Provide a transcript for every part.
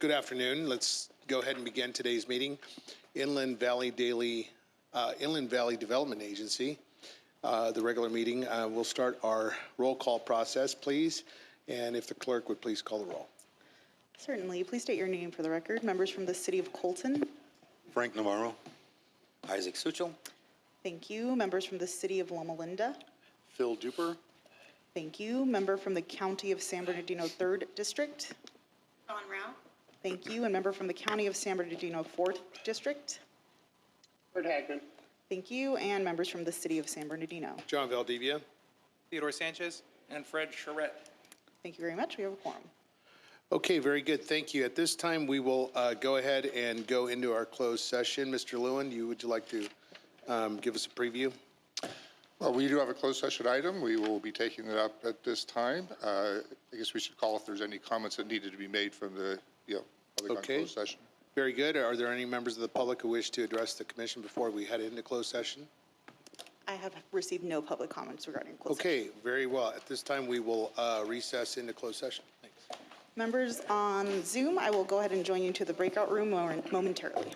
Good afternoon. Let's go ahead and begin today's meeting. Inland Valley Development Agency, the regular meeting. We'll start our roll call process, please. And if the clerk would please call the roll. Certainly. Please state your name for the record. Members from the City of Colton. Frank Navarro. Isaac Suchel. Thank you. Members from the City of Loma Linda. Phil Duper. Thank you. Member from the County of San Bernardino 3rd District. Dawn Rao. Thank you. And member from the County of San Bernardino 4th District. Fred Hagman. Thank you. And members from the City of San Bernardino. John Valdivia. Theodore Sanchez and Fred Charette. Thank you very much. We have a quorum. Okay, very good. Thank you. At this time, we will go ahead and go into our closed session. Mr. Lewin, would you like to give us a preview? Well, we do have a closed session item. We will be taking it up at this time. I guess we should call if there's any comments that needed to be made from the public on closed session. Very good. Are there any members of the public who wish to address the commission before we head into closed session? I have received no public comments regarding closed session. Okay, very well. At this time, we will recess into closed session. Thanks. Members on Zoom, I will go ahead and join you to the breakout room momentarily.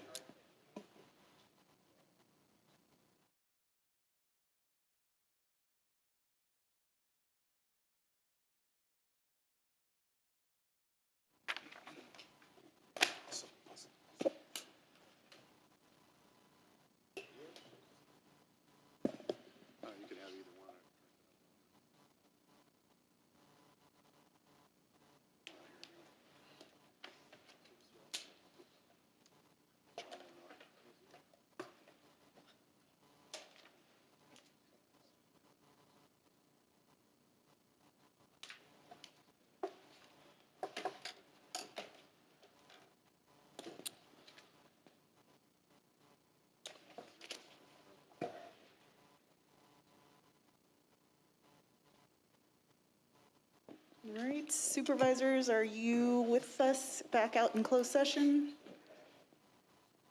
All right, supervisors, are you with us back out in closed session?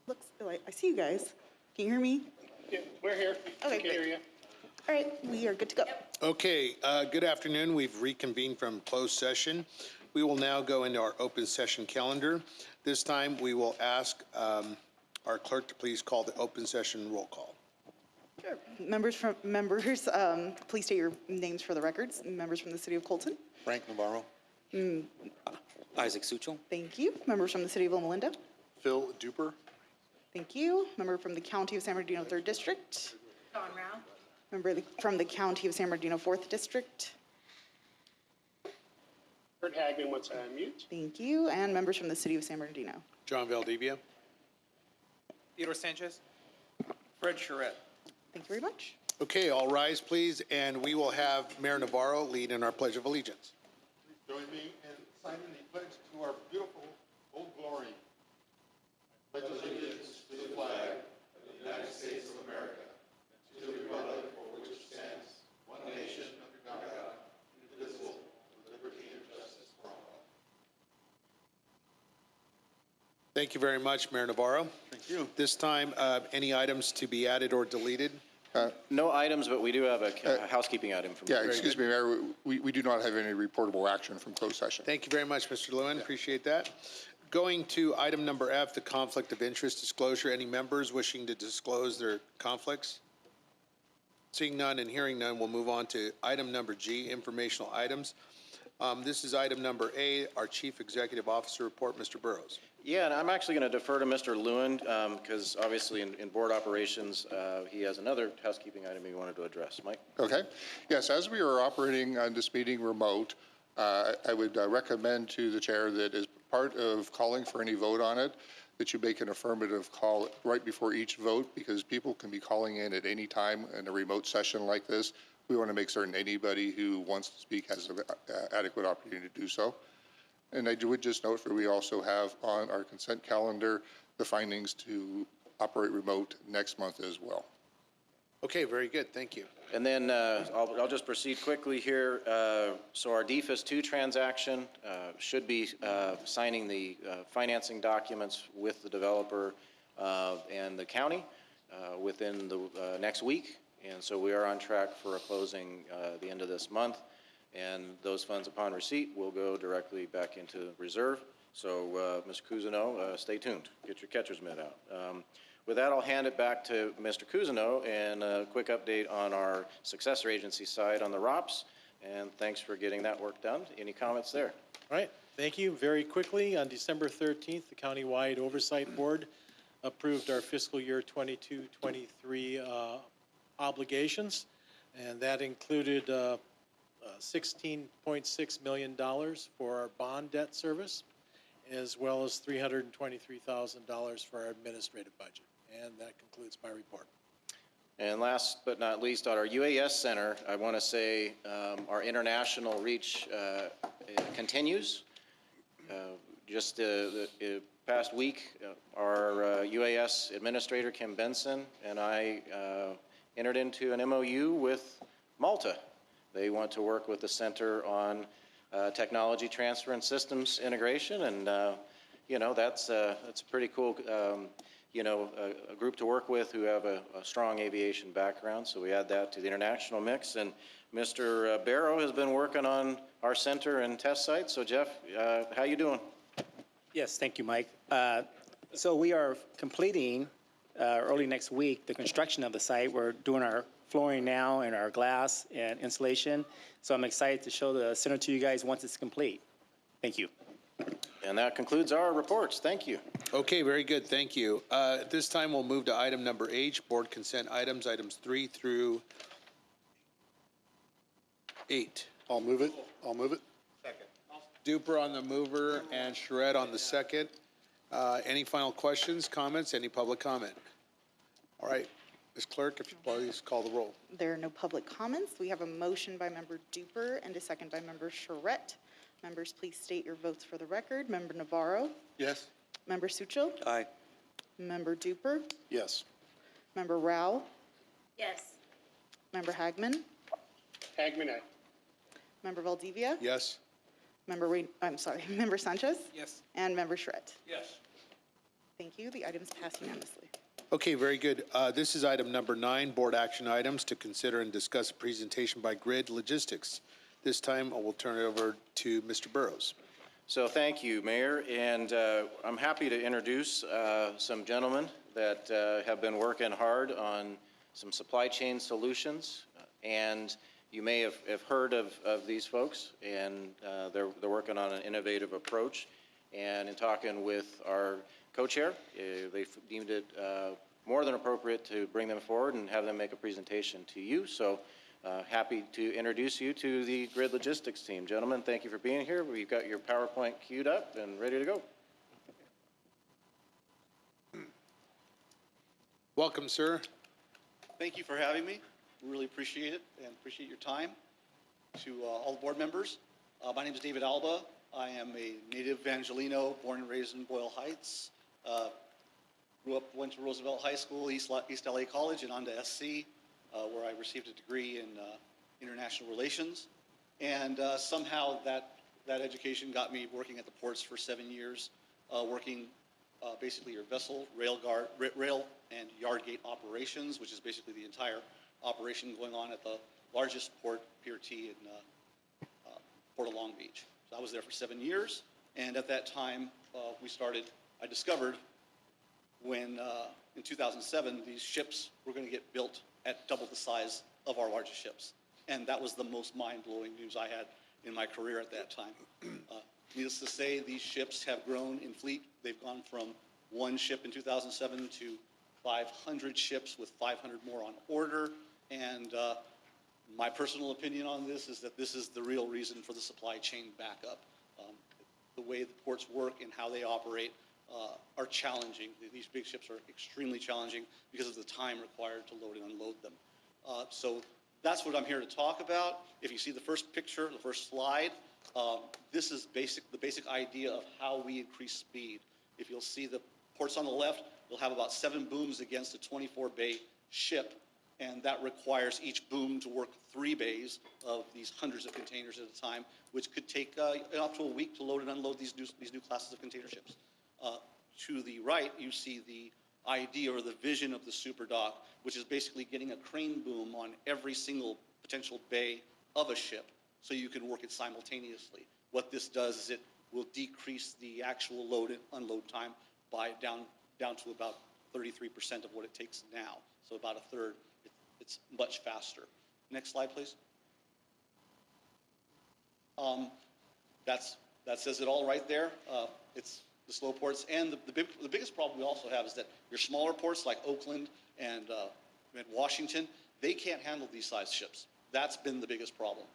Looks like I see you guys. Can you hear me? Yeah, we're here. Okay, We can hear you. All right, we are good to go. Okay, good afternoon. We've reconvened from closed session. We will now go into our open session calendar. This time, we will ask our clerk to please call the open session roll call. Sure. Members, please state your names for the records. Members from the City of Colton. Frank Navarro. Isaac Suchel. Thank you. Members from the City of Loma Linda. Phil Duper. Thank you. Member from the County of San Bernardino 3rd District. Dawn Rao. Member from the County of San Bernardino 4th District. Fred Hagman, what's on mute? Thank you. And members from the City of San Bernardino. John Valdivia. Theodore Sanchez. Fred Charette. Thank you very much. Okay, all rise, please, and we will have Mayor Navarro lead in our Pledge of Allegiance. Please join me in signing the pledge to our beautiful Old Glory. I pledge allegiance to the flag of the United States of America and to the republic for which it stands, one nation under God, indivisible, with liberty and justice for all. Thank you very much, Mayor Navarro. Thank you. This time, any items to be added or deleted? No items, but we do have a housekeeping item from. Yeah, excuse me, Mayor. We do not have any reportable action from closed session. Thank you very much, Mr. Lewin. Appreciate that. Going to item number F, the conflict of interest disclosure. Any members wishing to disclose their conflicts? Seeing none and hearing none, we'll move on to item number G, informational items. This is item number A, our Chief Executive Officer report, Mr. Burrows. Yeah, and I'm actually going to defer to Mr. Lewin because obviously in board operations, he has another housekeeping item he wanted to address. Mike? Okay. Yes, as we are operating on this meeting remote, I would recommend to the chair that as part of calling for any vote on it, that you make an affirmative call right before each vote, because people can be calling in at any time in a remote session like this. We want to make certain anybody who wants to speak has an adequate opportunity to do so. And I would just note that we also have on our consent calendar the findings to operate remote next month as well. Okay, very good. Thank you. And then I'll just proceed quickly here. So our DFAS 2 transaction should be signing the financing documents with the developer and the county within the next week. And so we are on track for a closing the end of this month. And those funds upon receipt will go directly back into reserve. So, Mr. Cousineau, stay tuned. Get your catcher's mitt out. With that, I'll hand it back to Mr. Cousineau and a quick update on our successor agency side on the ROPS. And thanks for getting that work done. Any comments there? All right, thank you. Very quickly, on December 13th, the Countywide Oversight Board approved our fiscal year 22-23 obligations, and that included $16.6 million for our bond debt service, as well as $323,000 for our administrative budget. And that concludes my report. And last but not least, on our UAS Center, I want to say our international reach continues. Just the past week, our UAS Administrator, Kim Benson, and I entered into an MOU with Malta. They want to work with the center on technology transfer and systems integration, and that's pretty cool. A group to work with who have a strong aviation background, so we add that to the international mix. And Mr. Barrow has been working on our center and test sites. So Jeff, how you doing? Yes, thank you, Mike. So we are completing early next week the construction of the site. We're doing our flooring now and our glass and insulation. So I'm excited to show the center to you guys once it's complete. Thank you. And that concludes our reports. Thank you. Okay, very good, thank you. At this time, we'll move to item number H, board consent items, items 3 through 8. I'll move it. Duper on the mover and Charette on the second. Any final questions, comments, any public comment? All right, Ms. Clerk, if you please call the roll. There are no public comments. We have a motion by Member Duper and a second by Member Charette. Members, please state your votes for the record. Member Navarro? Yes. Member Sucho? Aye. Member Duper? Yes. Member Rao? Yes. Member Hagman? Hagman, aye. Member Valdivia? Yes? Member Sanchez? Yes. And Member Charette. Yes. Thank you. The items pass unanimously. Okay, very good. This is item number 9, board action items to consider and discuss a presentation by Grid Logistics. This time, I will turn it over to Mr. Burrows. So thank you, Mayor, and I'm happy to introduce some gentlemen that have been working hard on some supply chain solutions, and you may have heard of these folks, and they're working on an innovative approach, and in talking with our co-chair, they deemed it more than appropriate to bring them forward and have them make a presentation to you. So happy to introduce you to the Grid Logistics team. Gentlemen, thank you for being here. We've got your PowerPoint queued up and ready to go. Welcome, sir. Thank you for having me. Really appreciate it and appreciate your time. To all the board members, my name is David Alba. I am a native Angelino, born and raised in Boyle Heights. Went to Roosevelt High School, East LA College, and on to SC. Where I received a degree in international relations. And somehow that education got me working at the ports for 7 years, working basically your vessel, rail and yard gate operations, which is basically the entire operation going on at the largest port, Pier T, in Port of Long Beach. So I was there for 7 years, and at that time, I discovered when, in 2007, these ships were going to get built at double the size of our largest ships. And that was the most mind-blowing news I had in my career at that time. Needless to say, these ships have grown in fleet. They've gone from 1 ship in 2007 to 500 ships with 500 more on order. And my personal opinion on this is that this is the real reason for the supply chain backup. The way the ports work and how they operate are challenging. These big ships are extremely challenging because of the time required to load and unload them. So that's what I'm here to talk about. If you see the first picture, the first slide, this is the basic idea of how we increase speed. If you'll see the ports on the left, you'll have about 7 booms against a 24-bay ship, and that requires each boom to work 3 bays of these hundreds of containers at a time, which could take up to a week to load and unload these new classes of container ships. To the right, you see the idea or the vision of the super dock, which is basically getting a crane boom on every single potential bay of a ship so you can work it simultaneously. What this does is it will decrease the actual load and unload time by down to about 33% of what it takes now. So about a third. It's much faster. Next slide, please. That says it all right there. It's the slow ports. And the biggest problem we also have is that your smaller ports like Oakland and Washington, they can't handle these size ships. That's been the biggest problem.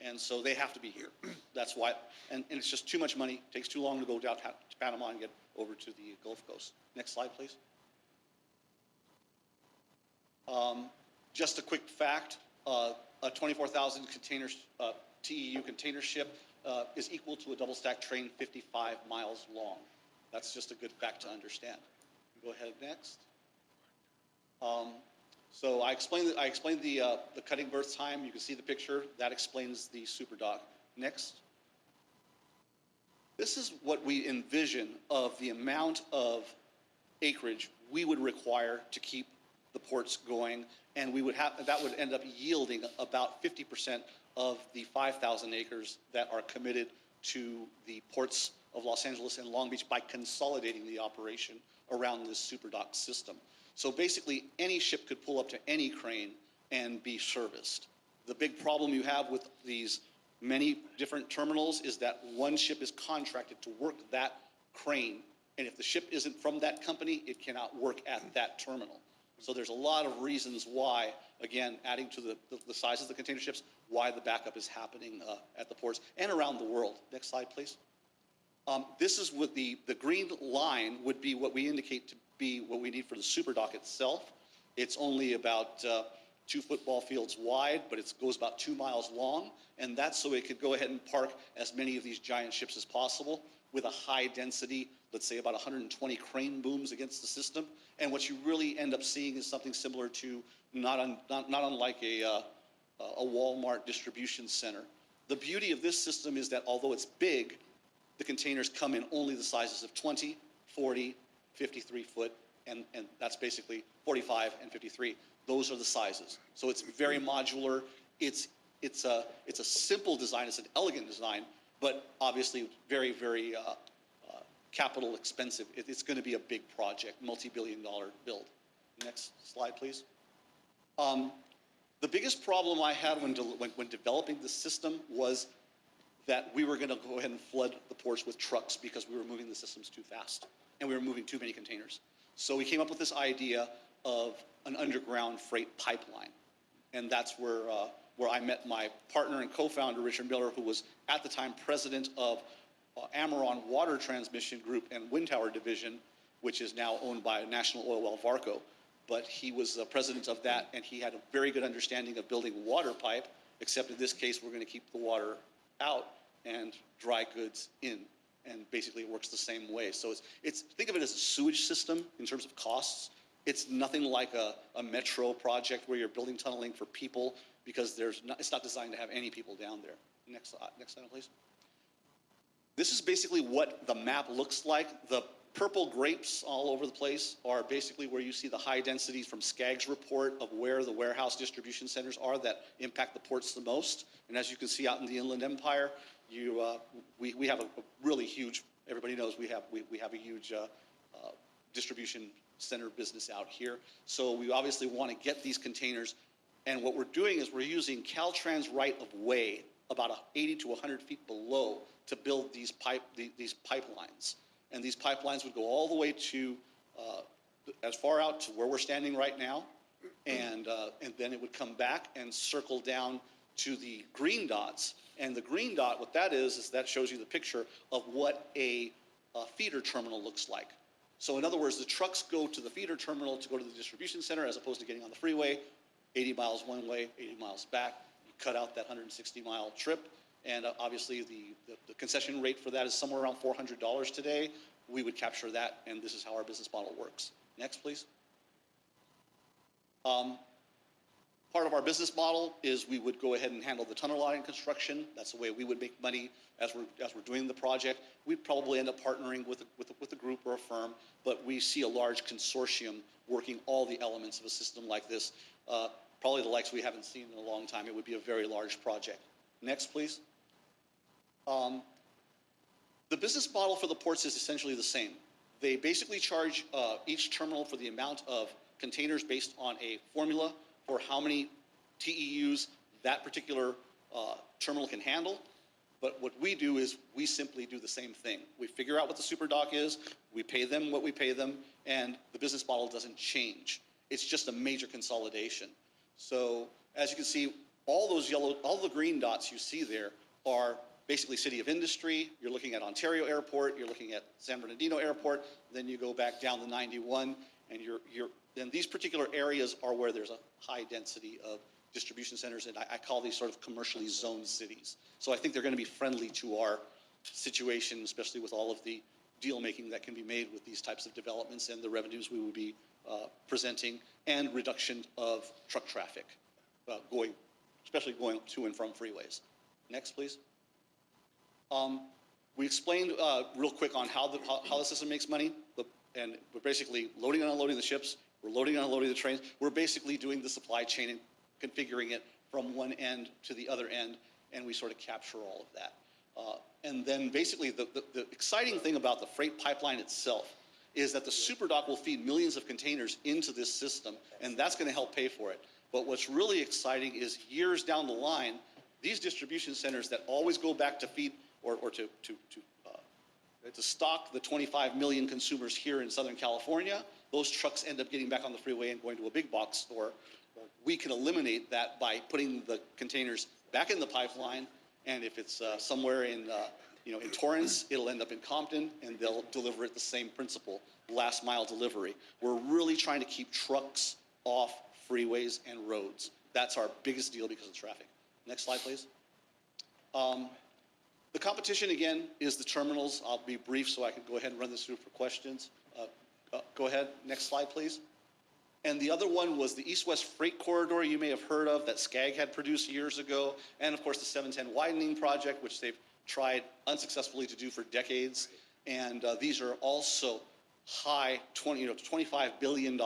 And so they have to be here. That's why, and it's just too much money. It takes too long to go down to Panama and get over to the Gulf Coast. Next slide, please. Just a quick fact, a 24,000 containers TEU container ship is equal to a double stack train 55 miles long. That's just a good fact to understand. Go ahead next. So I explained the cutting berth time. You can see the picture. That explains the super dock. Next. This is what we envision of the amount of acreage we would require to keep the ports going, and that would end up yielding about 50% of the 5,000 acres that are committed to the ports of Los Angeles and Long Beach by consolidating the operation around this super dock system. So basically, any ship could pull up to any crane and be serviced. The big problem you have with these many different terminals is that one ship is contracted to work that crane, and if the ship isn't from that company, it cannot work at that terminal. So there's a lot of reasons why, again, adding to the size of the container ships, why the backup is happening at the ports and around the world. Next slide, please. This is what the green line would be what we indicate to be what we need for the super dock itself. It's only about 2 football fields wide, but it goes about 2 miles long, and that's so it could go ahead and park as many of these giant ships as possible with a high density, let's say about 120 crane booms against the system. And what you really end up seeing is something similar to not unlike a Walmart distribution center. The beauty of this system is that although it's big, the containers come in only the sizes of 20, 40, 53 foot, and that's basically 45 and 53. Those are the sizes. So it's very modular. It's a simple design. It's an elegant design, but obviously very, very capital expensive. It's going to be a big project, multi-billion-dollar build. Next slide, please. The biggest problem I had when developing the system was that we were going to go ahead and flood the ports with trucks because we were moving the systems too fast and we were moving too many containers. So we came up with this idea of an underground freight pipeline, and that's where I met my partner and co-founder, Richard Miller, who was at the time president of Amaron Water Transmission Group and Wind Tower Division, which is now owned by National Oil Well Varco. But he was the president of that, and he had a very good understanding of building water pipe, except in this case, we're going to keep the water out and dry goods in. And basically, it works the same way. So think of it as a sewage system in terms of costs. It's nothing like a metro project where you're building tunneling for people because it's not designed to have any people down there. Next slide, please. This is basically what the map looks like. The purple grapes all over the place are basically where you see the high densities from Skaggs report of where the warehouse distribution centers are that impact the ports the most. And as you can see out in the Inland Empire, we have a really huge, everybody knows we have a huge distribution center business out here. So we obviously want to get these containers. And what we're doing is we're using Caltrans right of way about 80 to 100 feet below to build these pipelines. And these pipelines would go all the way to as far out to where we're standing right now, and then it would come back and circle down to the green dots. And the green dot, what that is that shows you the picture of what a feeder terminal looks like. So in other words, the trucks go to the feeder terminal to go to the distribution center as opposed to getting on the freeway, 80 miles one way, 80 miles back. You cut out that 160-mile trip. And obviously, the concession rate for that is somewhere around $400 today. We would capture that, and this is how our business model works. Next, please. Part of our business model is we would go ahead and handle the tunnel line construction. That's the way we would make money as we're doing the project. We'd probably end up partnering with a group or a firm, but we see a large consortium working all the elements of a system like this. Probably the likes we haven't seen in a long time. It would be a very large project. Next, please. The business model for the ports is essentially the same. They basically charge each terminal for the amount of containers based on a formula for how many TEUs that particular terminal can handle. But what we do is we simply do the same thing. We figure out what the super dock is, we pay them what we pay them, and the business model doesn't change. It's just a major consolidation. So as you can see, all the green dots you see there are basically City of Industry. You're looking at Ontario Airport, you're looking at San Bernardino Airport, then you go back down the 91, and then these particular areas are where there's a high density of distribution centers, and I call these sort of commercially zoned cities. So I think they're going to be friendly to our situation, especially with all of the deal making that can be made with these types of developments and the revenues we will be presenting, and reduction of truck traffic, especially going to and from freeways. Next, please. We explained real quick on how the system makes money, and we're basically loading and unloading the ships, we're loading and unloading the trains, we're basically doing the supply chain and configuring it from one end to the other end, and we sort of capture all of that. And then basically the exciting thing about the freight pipeline itself is that the superdock will feed millions of containers into this system, and that's going to help pay for it. But what's really exciting is years down the line, these distribution centers that always go back to feed or to stock the 25 million consumers here in Southern California, those trucks end up getting back on the freeway and going to a big box store. We can eliminate that by putting the containers back in the pipeline, and if it's somewhere in Torrance, it'll end up in Compton, and they'll deliver it the same principle, last mile delivery. We're really trying to keep trucks off freeways and roads. That's our biggest deal because of traffic. Next slide, please. The competition, again, is the terminals. I'll be brief so I can go ahead and run this through for questions. Go ahead. Next slide, please. And the other one was the East-West Freight Corridor you may have heard of that SCAG had produced years ago. And, of course, the 710 widening project, which they've tried unsuccessfully to do for decades. And these are also high $25 billion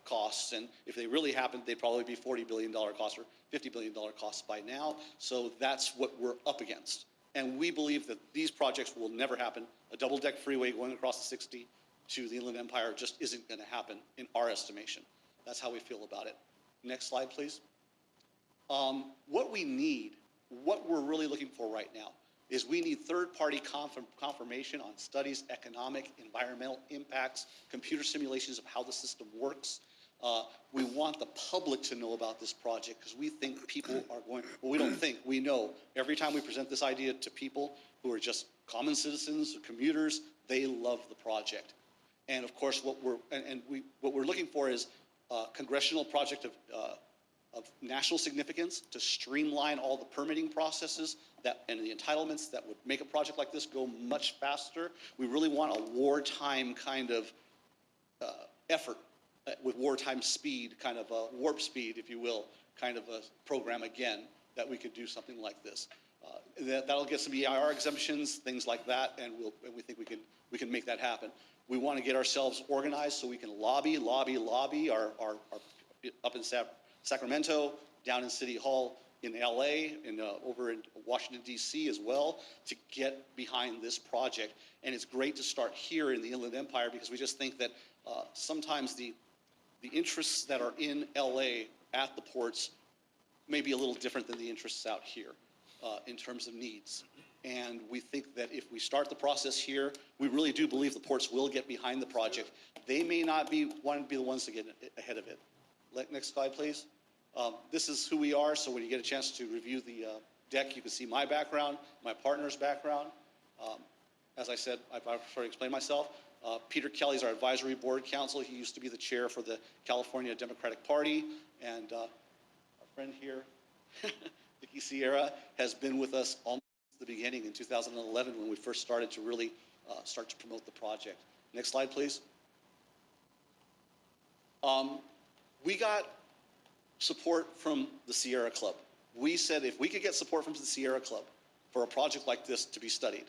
costs. And if they really happened, they'd probably be $40 billion costs or $50 billion costs by now. So that's what we're up against. And we believe that these projects will never happen. A double-deck freeway going across the 60 to the Inland Empire just isn't going to happen in our estimation. That's how we feel about it. Next slide, please. What we need, what we're really looking for right now, is we need third-party confirmation on studies, economic, environmental impacts, computer simulations of how the system works. We want the public to know about this project because we think people are going, well, we don't think, we know. Every time we present this idea to people who are just common citizens or commuters, they love the project. And of course, what we're looking for is a congressional project of national significance to streamline all the permitting processes and the entitlements that would make a project like this go much faster. We really want a wartime kind of effort with wartime speed, kind of a warp speed, if you will, kind of a program again that we could do something like this. That'll get some EIR exemptions, things like that, and we think we can make that happen. We want to get ourselves organized so we can lobby our up in Sacramento, down in City Hall in LA, and over in Washington, D.C. as well, to get behind this project. And it's great to start here in the Inland Empire because we just think that sometimes the interests that are in LA at the ports may be a little different than the interests out here in terms of needs. And we think that if we start the process here, we really do believe the ports will get behind the project. They may not want to be the ones to get ahead of it. Next slide, please. This is who we are, so when you get a chance to review the deck, you can see my background, my partner's background. As I said, I've already explained myself. Peter Kelly's our advisory board counsel. He used to be the chair for the California Democratic Party. And our friend here, Vicky Sierra, has been with us almost the beginning in 2011 when we first started to really start to promote the project. Next slide, please. We got support from the Sierra Club. We said if we could get support from the Sierra Club for a project like this to be studied,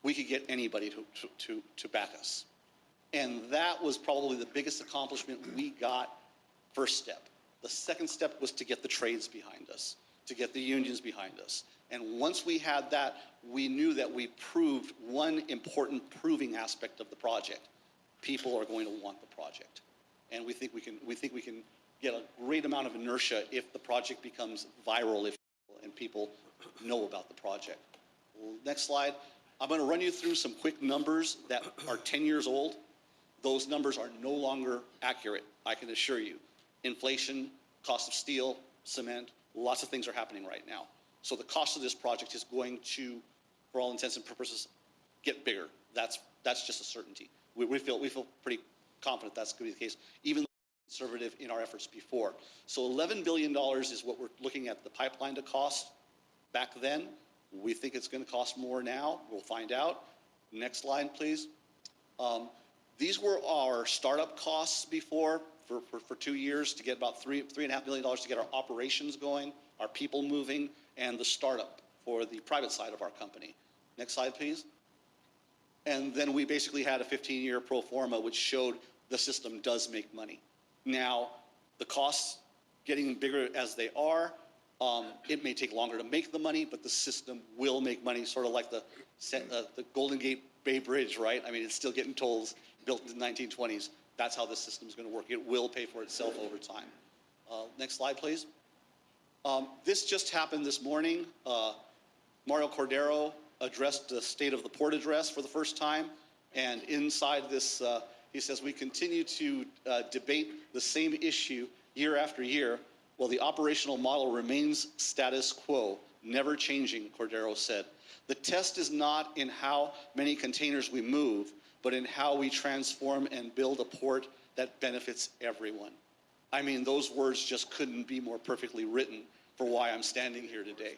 we could get anybody to back us. And that was probably the biggest accomplishment we got first step. The second step was to get the trades behind us, to get the unions behind us. And once we had that, we knew that we proved one important proving aspect of the project. People are going to want the project. And we think we can get a great amount of inertia if the project becomes viral, and people know about the project. Next slide. I'm going to run you through some quick numbers that are 10 years old. Those numbers are no longer accurate, I can assure you. Inflation, cost of steel, cement, lots of things are happening right now. So the cost of this project is going to, for all intents and purposes, get bigger. That's just a certainty. We feel pretty confident that's going to be the case, even though we're conservative in our efforts before. So $11 billion is what we're looking at the pipeline to cost back then. We think it's going to cost more now. We'll find out. Next slide, please. These were our startup costs before for 2 years to get about $3.5 million to get our operations going, our people moving, and the startup for the private side of our company. Next slide, please. And then we basically had a 15-year pro forma which showed the system does make money. Now, the costs getting bigger as they are, it may take longer to make the money, but the system will make money, sort of like the Golden Gate Bay Bridge, right? I mean, it's still getting tolls built in the 1920s. That's how the system is going to work. It will pay for itself over time. Next slide, please. This just happened this morning. Mario Cordero addressed the State of the Port address for the first time, and inside this, he says, we continue to debate the same issue year after year, while the operational model remains status quo, never changing, Cordero said. The test is not in how many containers we move, but in how we transform and build a port that benefits everyone. I mean, those words just couldn't be more perfectly written for why I'm standing here today.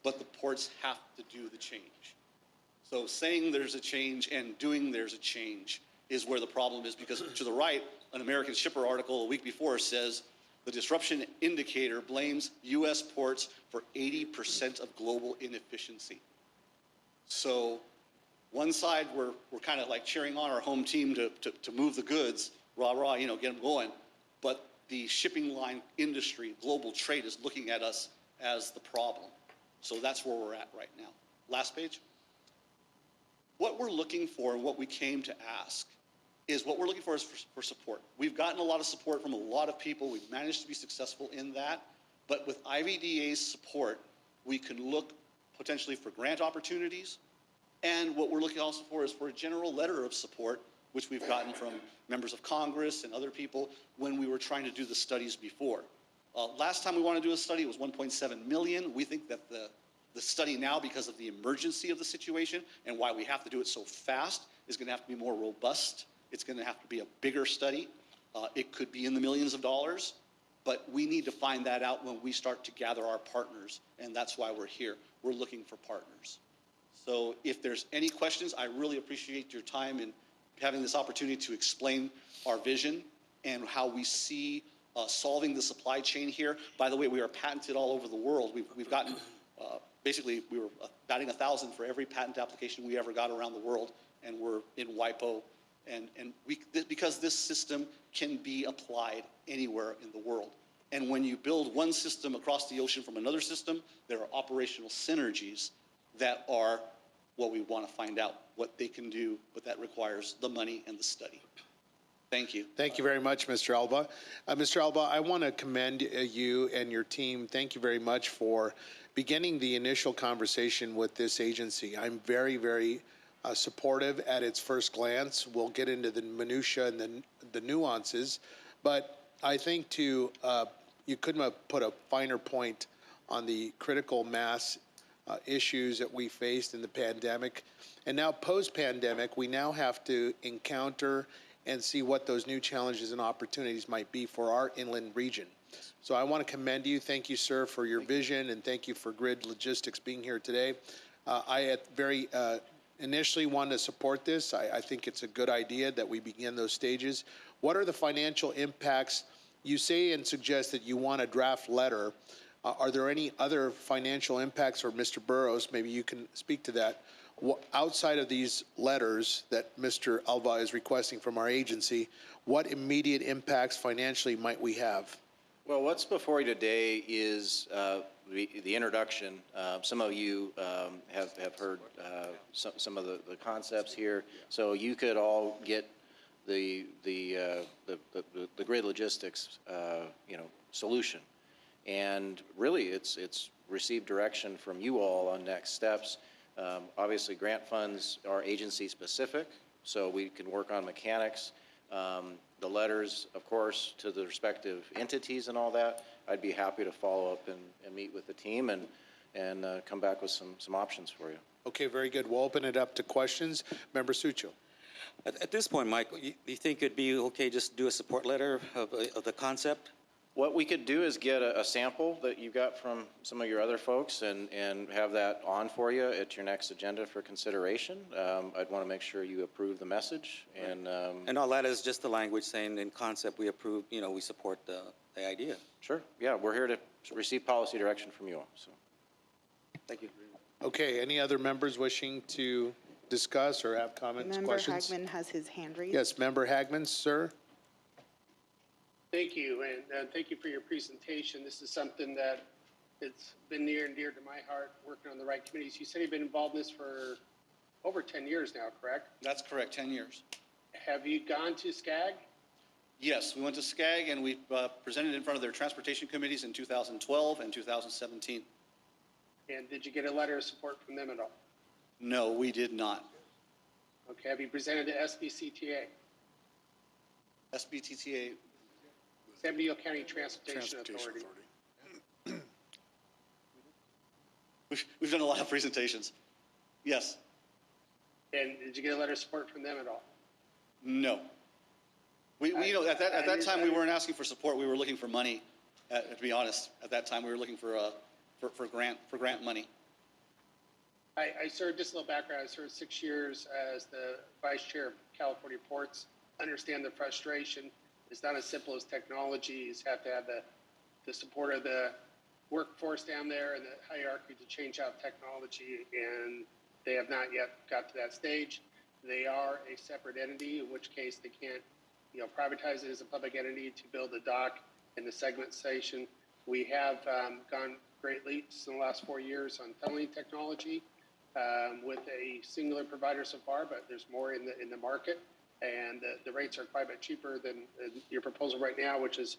But the ports have to do the change. So saying there's a change and doing there's a change is where the problem is, because to the right, an American Shipper article a week before says, the disruption indicator blames U.S. ports for 80% of global inefficiency. So one side, we're kind of like cheering on our home team to move the goods, rah, rah, you know, get them going. But the shipping line industry, global trade, is looking at us as the problem. So that's where we're at right now. Last page. What we're looking for and what we came to ask is what we're looking for is for support. We've gotten a lot of support from a lot of people. We've managed to be successful in that. But with IVDA's support, we can look potentially for grant opportunities. And what we're looking also for is for a general letter of support, which we've gotten from members of Congress and other people when we were trying to do the studies before. Last time we wanted to do a study, it was $1.7 million. We think that the study now, because of the emergency of the situation and why we have to do it so fast, is going to have to be more robust. It's going to have to be a bigger study. It could be in the millions of dollars, but we need to find that out when we start to gather our partners, and that's why we're here. We're looking for partners. So if there's any questions, I really appreciate your time in having this opportunity to explain our vision and how we see solving the supply chain here. By the way, we are patented all over the world. We've gotten, basically, we were batting 1,000 for every patent application we ever got around the world, and we're in WIPO. And because this system can be applied anywhere in the world. And when you build one system across the ocean from another system, there are operational synergies that are what we want to find out, what they can do, but that requires the money and the study. Thank you. Thank you very much, Mr. Alba. Mr. Alba, I want to commend you and your team. Thank you very much for beginning the initial conversation with this agency. I'm very, very supportive at its first glance. We'll get into the minutia and the nuances, but I think you couldn't have put a finer point on the critical mass issues that we faced in the pandemic. And now post-pandemic, we now have to encounter and see what those new challenges and opportunities might be for our inland region. So I want to commend you. Thank you, sir, for your vision, and thank you for Grid Logistics being here today. I initially wanted to support this. I think it's a good idea that we begin those stages. What are the financial impacts? You say and suggest that you want a draft letter. Are there any other financial impacts, or Mr. Burrows, maybe you can speak to that, outside of these letters that Mr. Alba is requesting from our agency, what immediate impacts financially might we have? Well, what's before you today is the introduction. Some of you have heard some of the concepts here. So you could all get the grid logistics, solution. And really, it's received direction from you all on next steps. Obviously, grant funds are agency-specific, so we can work on mechanics. The letters, of course, to the respective entities and all that, I'd be happy to follow up and meet with the team and come back with some options for you. Okay, very good. We'll open it up to questions. Member Sucho. At this point, Mike, you think it'd be okay just do a support letter of the concept? What we could do is get a sample that you got from some of your other folks and have that on for you at your next agenda for consideration. I'd want to make sure you approve the message and. And all that is just the language saying in concept we approve, we support the idea. Sure, yeah, we're here to receive policy direction from you all, so. Thank you. Okay, any other members wishing to discuss or have comments, Member questions? Hagman has his hand raised. Yes, Member Hagman, sir. Thank you, and thank you for your presentation. This is something that it's been near and dear to my heart, working on the right committees. You said you've been involved in this for over 10 years now, correct? That's correct, 10 years. Have you gone to SCAG? Yes, we went to SCAG and we presented in front of their transportation committees in 2012 and 2017. And did you get a letter of support from them at all? No, we did not. Okay, have you presented to SBCTA, SBTTA, San Diego County Transportation Authority? we've done a lot of presentations. Yes, And did you get a letter of support from them at all? no. We at that time, we weren't asking for support. We were looking for money, to be honest. At that time, we were looking for grant money. I served, just a little background, I served 6 years as the vice chair of California Ports. Understand the frustration. It's not as simple as technology. You have to have the support of the workforce down there and the hierarchy to change out technology, and they have not yet got to that stage. They are a separate entity, in which case they can't, privatize it as a public entity to build a dock and the segment station. We have gone great leaps in the last 4 years on tunneling technology with a singular provider so far, but there's more in the market, and the rates are quite a bit cheaper than your proposal right now, which is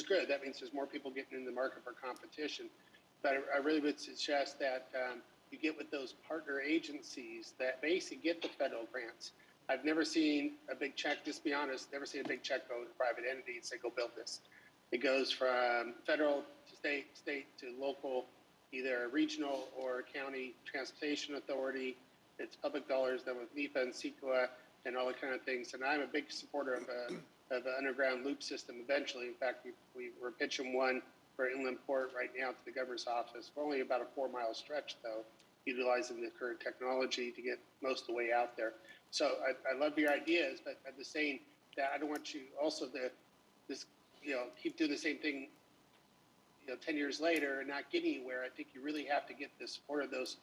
good. That means there's more people getting in the market for competition. But I really would suggest that you get with those partner agencies that basically get the federal grants. I've never seen a big check, just be honest, never seen a big check go to private entities and say, go build this. It goes from federal to state to local, either regional or county transportation authority. It's public dollars done with NEPA and CEQA and all the kind of things. And I'm a big supporter of an underground loop system eventually. In fact, we're pitching one for inland port right now to the governor's office. We're only about a 4-mile stretch, though, utilizing the current technology to get most of the way out there. So I love your ideas, but I'm just saying that I don't want you also to keep doing the same thing 10 years later and not get anywhere. I think you really have to get the support of those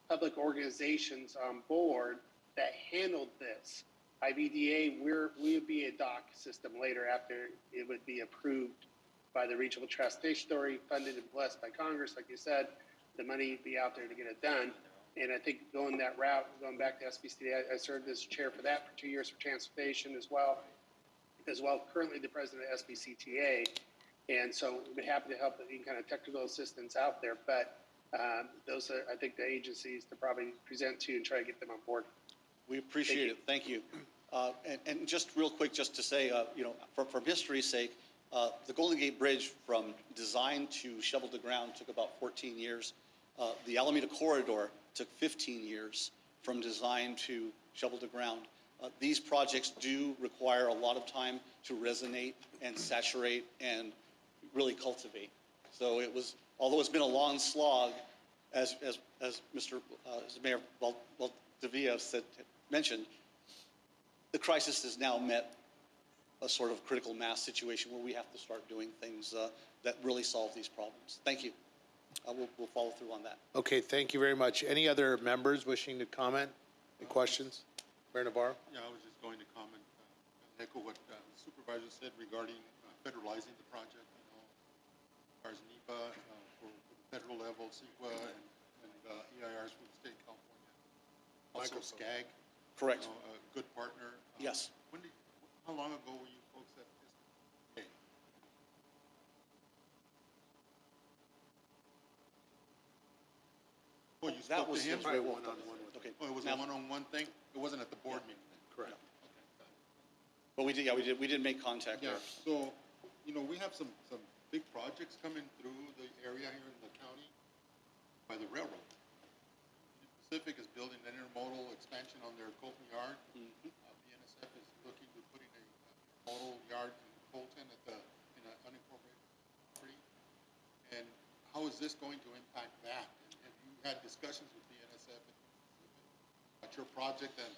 public organizations on board that handled this. IVDA, we would be a dock system later after it would be approved by the Regional Transportation Authority, funded and blessed by Congress, like you said. The money would be out there to get it done. And I think going that route, going back to SBCTA, I served as chair for that for 2 years for transportation as well, currently the president of SBCTA. And so we'd be happy to help with any kind of technical assistance out there. But those are, I think, the agencies to probably present to and try to get them on board. We appreciate it. Thank you. And just real quick, just to say, for history's sake, the Golden Gate Bridge from design to shovel to ground took about 14 years. The Alameda Corridor took 15 years from design to shovel to ground. These projects do require a lot of time to resonate and saturate and really cultivate. So although it's been a long slog, as Mayor Valdivia mentioned, the crisis has now met a sort of critical mass situation where we have to start doing things that really solve these problems. Thank you. We'll follow through on that. Okay, thank you very much. Any other members wishing to comment? Any questions? Mayor Navarro? Yeah, I was just going to comment, echo what the supervisor said regarding federalizing the project. far as NEPA for the federal level, CEQA, and EIRs for the state of California. Also SCAG. Correct. You know, a good partner. Yes. How long ago were you folks at SCAG? Oh, you That spoke was to him? very well done. Okay. Oh, it was a one-on-one thing? It wasn't at the board meeting then? Correct. But we did make contact Yeah, there. so, you know, we have some big projects coming through the area here in the county by the railroad. Pacific is building an intermodal expansion on their Colton yard. BNSF is looking to putting a intermodal yard in Colton in an unincorporated property. And how is this going to impact that? And have you had discussions with BNSF about your project and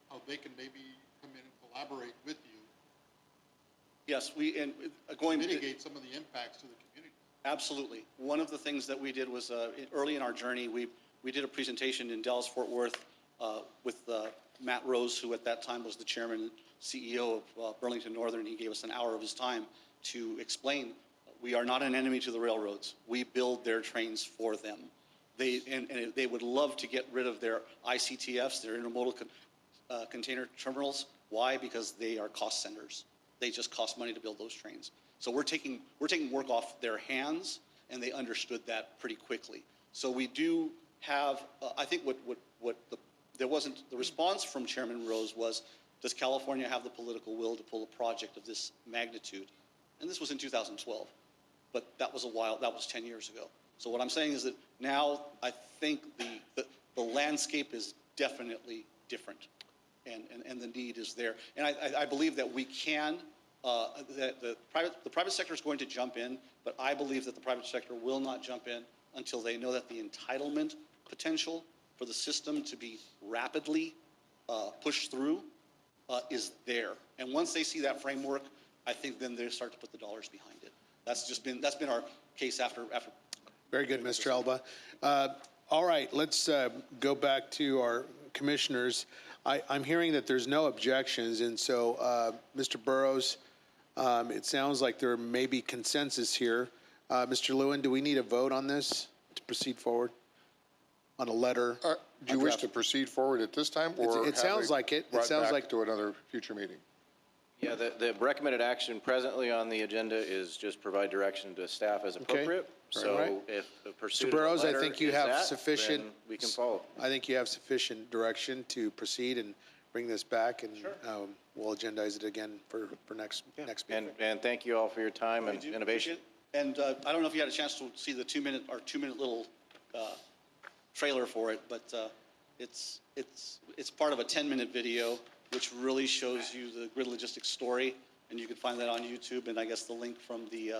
how they can maybe come in and collaborate with you Yes, to mitigate some of the impacts to the community? Absolutely. One of the things that we did was, early in our journey, we did a presentation in Dallas-Fort Worth with Matt Rose, who at that time was the chairman and CEO of Burlington Northern. He gave us an hour of his time to explain, we are not an enemy to the railroads. We build their trains for them. And they would love to get rid of their ICTFs, their intermodal container terminals. Why? Because they are cost centers. They just cost money to build those trains. So we're taking work off their hands, and they understood that pretty quickly. So we do have, I think there wasn't, the response from Chairman Rose was, does California have the political will to pull a project of this magnitude? And this was in 2012, but that was 10 years ago. So what I'm saying is that now I think the landscape is definitely different, and the need is there. And I believe that we can, the private sector is going to jump in, but I believe that the private sector will not jump in until they know that the entitlement potential for the system to be rapidly pushed through is there. And once they see that framework, I think then they start to put the dollars behind it. That's been our case after. Very good, Mr. Alba. All right, let's go back to our commissioners. I'm hearing that there's no objections, and so, Mr. Burrows, it sounds like there may be consensus here. Mr. Lewin, do we need a vote on this to proceed forward on a letter? Do you wish to proceed forward at this time, or It sounds like it. It sounds like to another future meeting? Yeah, the recommended action presently on the agenda is just provide direction to staff as appropriate. All right. So if the pursuit Mr. of a Burrows, I letter think you is have that, sufficient. then we can follow. I think you have sufficient direction to proceed and bring this back, and we'll agendize it again for next meeting. And thank you all for your time and innovation. And I don't know if you had a chance to see the 2-minute little trailer for it, but it's part of a 10-minute video, which really shows you the grid logistics story, and you can find that on YouTube. And I guess the link from the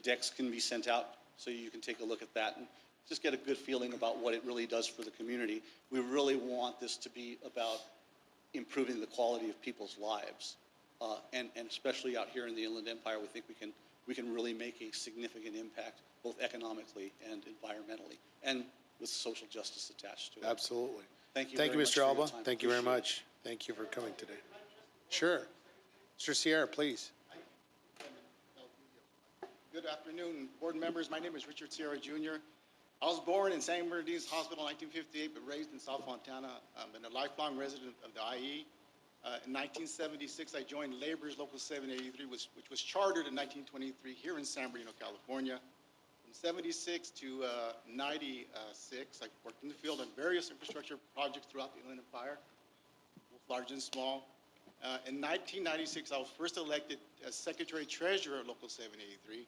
decks can be sent out, so you can take a look at that and just get a good feeling about what it really does for the community. We really want this to be about improving the quality of people's lives, and especially out here in the Inland Empire, we think we can really make a significant impact, both economically and environmentally, and with social justice attached to it. Absolutely. Thank you. Thank you, very much Mr. for your Alba. time. Thank you very Appreciate it. much. Thank you for coming today. Sure. Mr. Sierra, please. Good afternoon, board members. My name is Richard Sierra Jr. I was born in San Bernardino's Hospital in 1958, but raised in South Montana. I'm a lifelong resident of the IE. In 1976, I joined Labor's Local 783, which was chartered in 1923 here in San Bernardino, California. From 76 to 96, I worked in the field on various infrastructure projects throughout the Inland Empire, both large and small. In 1996, I was first elected as Secretary Treasurer of Local 783.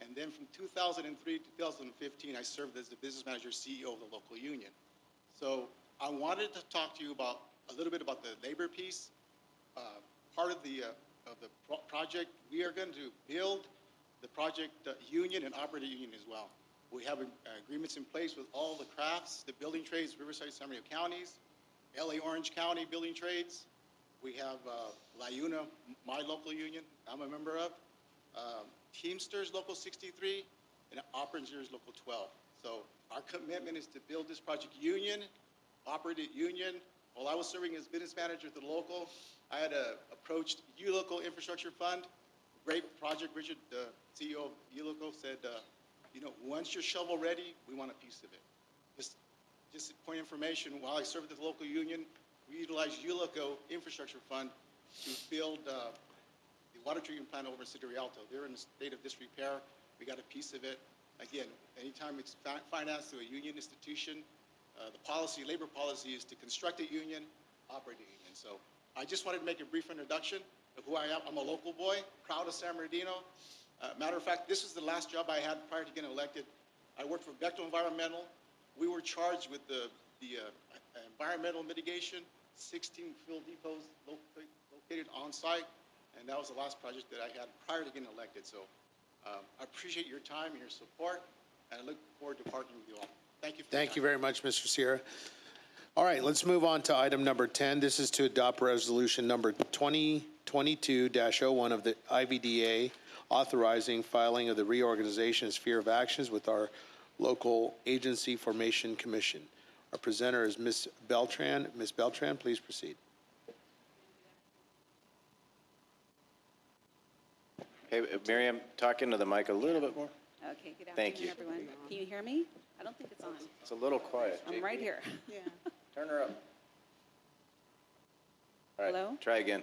And then from 2003 to 2015, I served as the business manager, CEO of the local union. So I wanted to talk to you about a little bit about the labor piece. Part of the project, we are going to build the project union and operate a union as well. We have agreements in place with all the crafts, the building trades, Riverside, San Bernardino counties, LA Orange County building trades. We have La Una, my local union, I'm a member of, Teamsters Local 63, and Operators Local 12. So our commitment is to build this project union, operate it union. While I was serving as business manager at the local, I had approached ULocal Infrastructure Fund. Great project. Richard, the CEO of ULocal, said, once you're shovel ready, we want a piece of it. Just a point of information, while I served at the local union, we utilized ULICO infrastructure fund to build the water treatment plant over in City of Rialto. They're in a state of disrepair. We got a piece of it. Again, anytime it's financed through a union institution, the labor policy is to construct a union, operate a union. So I just wanted to make a brief introduction of who I am. I'm a local boy, proud of San Bernardino. Matter of fact, this is the last job I had prior to getting elected. I worked for Bechtel Environmental. We were charged with the environmental mitigation, 16 fuel depots located on site, and that was the last project that I had prior to getting elected. So I appreciate your time and your support, and I look forward to partnering with you all. Thank you. Thank you very much, Mr. Sierra. All right, let's move on to item number 10. This is to adopt resolution number 2022-01 of the IVDA, authorizing filing of the reorganization and sphere of actions with our local agency formation commission. Our presenter is Ms. Beltran. Ms. Beltran, please proceed. Hey, Miriam, talk into the mic a little bit more. Okay, good Thank afternoon, you. everyone. Can you hear me? I don't think it's on. It's a little quiet. I'm JP. right here. Yeah. Turn her up. All right, Hello? try again.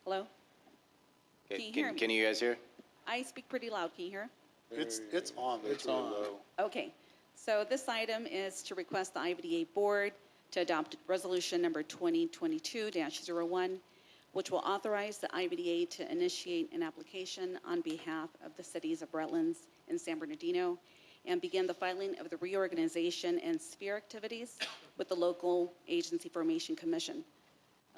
Hello? Okay, Can you hear me? Can you guys hear? I speak pretty loud. Can you hear? It's on. It's on. Okay. So this item is to request the IVDA board to adopt resolution number 2022-01, which will authorize the IVDA to initiate an application on behalf of the cities of Redlands and San Bernardino and begin the filing of the reorganization and sphere activities with the local agency formation commission.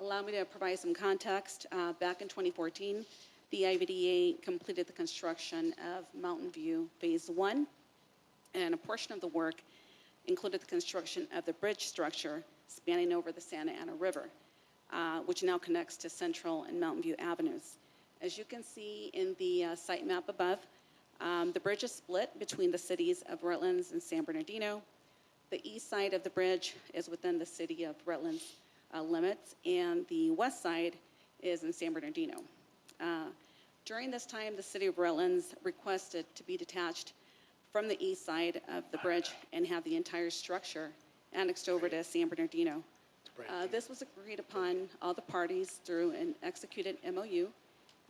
Allow me to provide some context. Back in 2014, the IVDA completed the construction of Mountain View Phase 1, and a portion of the work included the construction of the bridge structure spanning over the Santa Ana River, which now connects to Central and Mountain View Avenues. As you can see in the site map above, the bridge is split between the cities of Redlands and San Bernardino. The east side of the bridge is within the city of Redlands limits, and the west side is in San Bernardino. During this time, the city of Redlands requested to be detached from the east side of the bridge and have the entire structure annexed over to San Bernardino. This was agreed upon all the parties through an executed MOU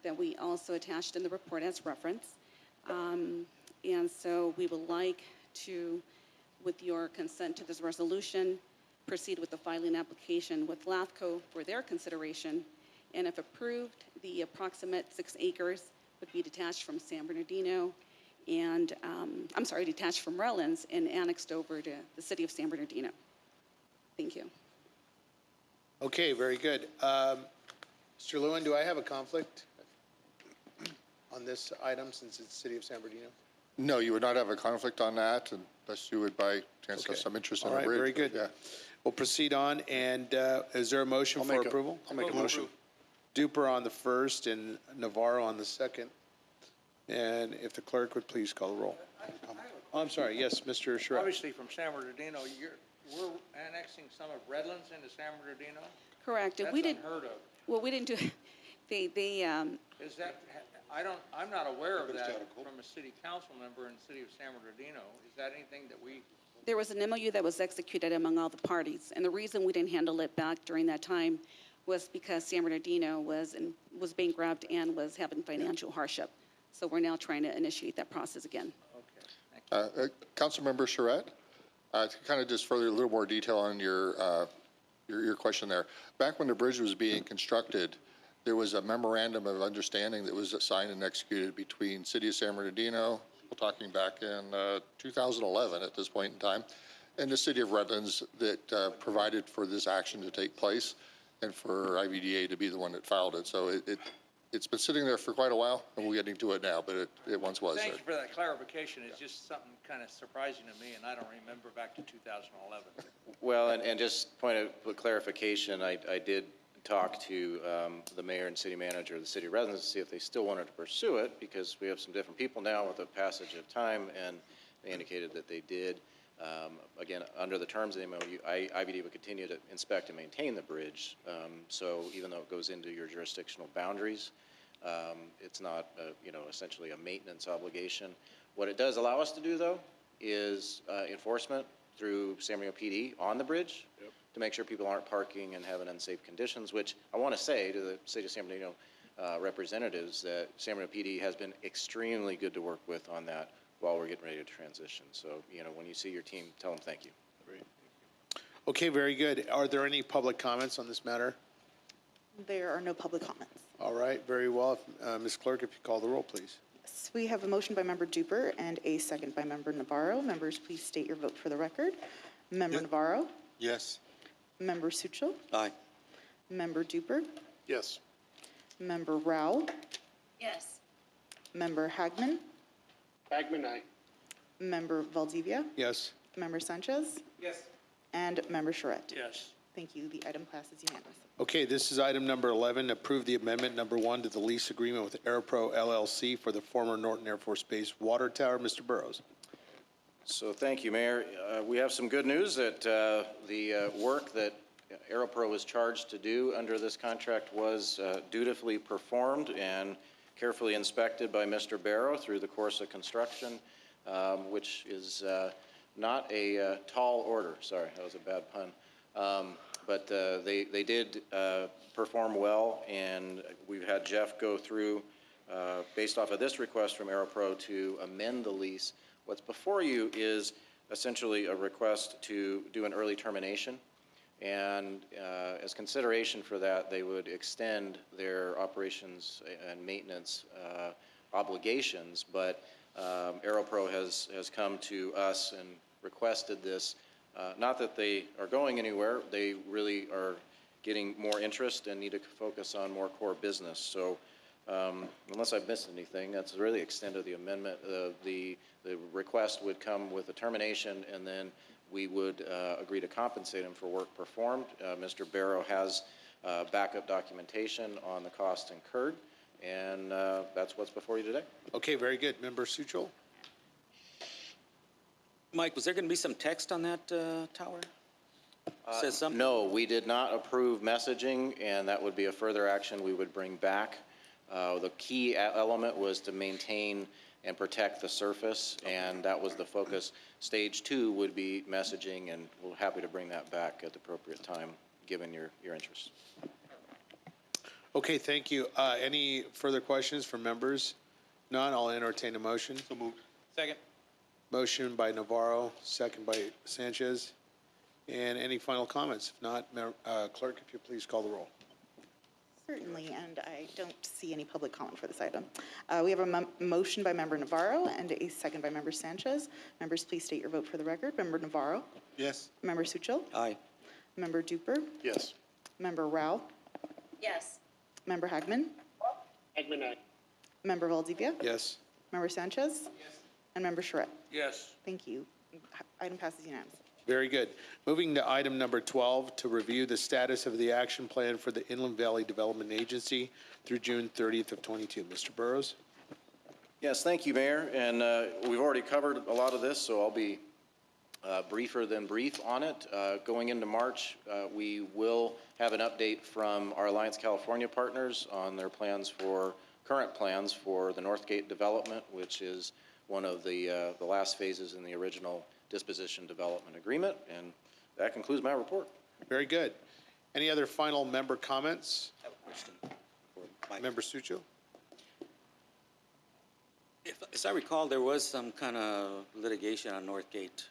that we also attached in the report as reference. And so we would like to, with your consent to this resolution, proceed with the filing application with LAFCO for their consideration. And if approved, the approximate 6 acres would be detached from San Bernardino and, detached from Redlands and annexed over to the city of San Bernardino. Thank you. Okay, very good. Mr. Lewin, do I have a conflict on this item since it's City of San Bernardino? No, you would not have a conflict on that unless you would by chance have Okay. some interest in All the right, bridge. very good. Yeah. We'll proceed on, and is there a motion for approval? I'll make a motion. Duper on the first and Navarro on the second. And if the clerk would please call the roll. Oh, I'm sorry, yes, Mr. Charette. Obviously, from San Bernardino, we're annexing some of Redlands into San Bernardino? Correct. And That's we didn't, unheard of. well, we didn't do, Is that, I'm not aware of that from a city council member in the city of San Bernardino. Is that anything that we, there was an MOU that was executed among all the parties. And the reason we didn't handle it back during that time was because San Bernardino was being grabbed and was having financial hardship. So we're now trying to initiate that process again. okay, thank you. Councilmember Charette, to kind of just further a little more detail on your question there. Back when the bridge was being constructed, there was a memorandum of understanding that was signed and executed between City of San Bernardino, we're talking back in 2011 at this point in time, and the City of Redlands that provided for this action to take place and for IVDA to be the one that filed it. So it's been sitting there for quite a while, and we're getting to it now, but it once was Thank there. you for that clarification. It's just something kind of surprising to me, and I don't remember back to 2011. Well, and just point of clarification, I did talk to the mayor and city manager of the city of Redlands to see if they still wanted to pursue it, because we have some different people now with the passage of time, and they indicated that they did. Again, under the terms of the MOU, IVD would continue to inspect and maintain the bridge. So even though it goes into your jurisdictional boundaries, it's not, essentially a maintenance obligation. What it does allow us to do, though, is enforcement through San Marino PD on the bridge to make sure people aren't parking and having unsafe conditions, which I want to say to the City of San Bernardino representatives that San Marino PD has been extremely good to work with on that while we're getting ready to transition. So, when you see your team, tell them thank you. Okay, very good. Are there any public comments on this matter? There are no public comments. All right, very well. Ms. Clerk, if you call the roll, please. Yes, we have a motion by Member Duper and a second by Member Navarro. Members, please state your vote for the record. Member Navarro? Yes. Member Suchel? Aye. Member Duper? Yes. Member Rao? Yes. Member Hagman? Bagman, aye. Member Valdivia? Yes. Member Sanchez? Yes. And Member Charette? Yes. Thank you. The item passes unanimously. Okay, this is item number 11, approve the amendment number 1 to the lease agreement with AeroPro LLC for the former Norton Air Force Base water tower. Mr. Burrows. So thank you, Mayor. We have some good news that the work that AeroPro was charged to do under this contract was dutifully performed and carefully inspected by Mr. Barrow through the course of construction, which is not a tall order. Sorry, that was a bad pun. But they did perform well, and we've had Jeff go through, based off of this request from AeroPro, to amend the lease. What's before you is essentially a request to do an early termination, and as consideration for that, they would extend their operations and maintenance obligations, but AeroPro has come to us and requested this. Not that they are going anywhere, they really are getting more interest and need to focus on more core business. So unless I've missed anything, that's really the extent of the amendment. The request would come with a termination, and then we would agree to compensate him for work performed. Mr. Barrow has backup documentation on the cost incurred, and that's what's before you today. Okay, very good. Member Suchel? Mike, was there going to be some text on that tower? Says something? No, we did not approve messaging, and that would be a further action we would bring back. The key element was to maintain and protect the surface, and that was the focus. Stage 2 would be messaging, and we're happy to bring that back at the appropriate time, given your interest. Okay, thank you. Any further questions from members? None, I'll entertain a motion. So moved. Second. Motion by Navarro, second by Sanchez. And any final comments? If not, Clerk, if you please call the roll. Certainly, and I don't see any public comment for this item. We have a motion by Member Navarro and a second by Member Sanchez. Members, please state your vote for the record. Member Navarro? Yes. Member Suchel? Aye. Member Duper? Yes. Member Rao? Yes. Member Hagman? Bagman, aye. Member Valdivia? Yes. Member Sanchez? Yes. And Member Charette? Yes. Thank you. Item passes unanimously. Very good. Moving to item number 12, to review the status of the action plan for the Inland Valley Development Agency through June 30th of 22. Mr. Burrows? Yes, thank you, Mayor. And we've already covered a lot of this, so I'll be briefer than brief on it. Going into March, we will have an update from our Alliance California partners on their current plans for the Northgate development, which is one of the last phases in the original disposition development agreement. And that concludes my report. Very good. Any other final member comments? I have a question for Mike. Member Sucho? As I recall, there was some kind of litigation on Northgate.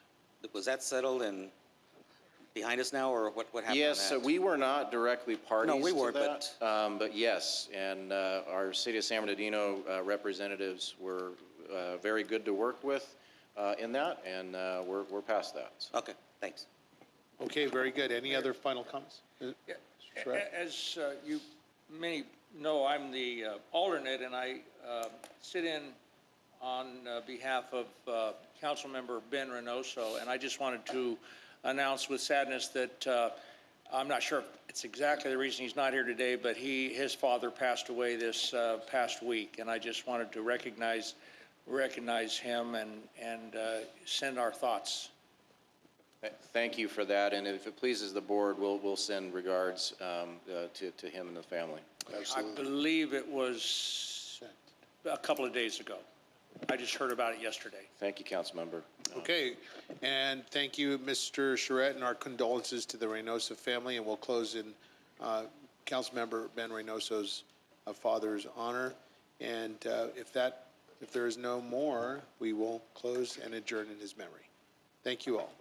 Was that settled and behind us now, or what happened Yes, on that? we were not directly parties No, we to weren't, that, but yes, and our City of San Bernardino representatives were very good to work with in that, and we're past that. So. Okay, thanks. Okay, very good. Any other final comments? Yeah. Sure. As you many know, I'm the alternate, and I sit in on behalf of Councilmember Ben Reynoso, and I just wanted to announce with sadness that I'm not sure if it's exactly the reason he's not here today, but his father passed away this past week, and I just wanted to recognize him and send our thoughts. Thank you for that, and if it pleases the board, we'll send regards to him and the family. I believe it was a couple of days ago. I just heard about it yesterday. Thank you, Councilmember. Okay, and thank you, Mr. Charette, and our condolences to the Reynoso family, and we'll close in Councilmember Ben Reynoso's father's honor. And if there is no more, we will close and adjourn in his memory. Thank you all.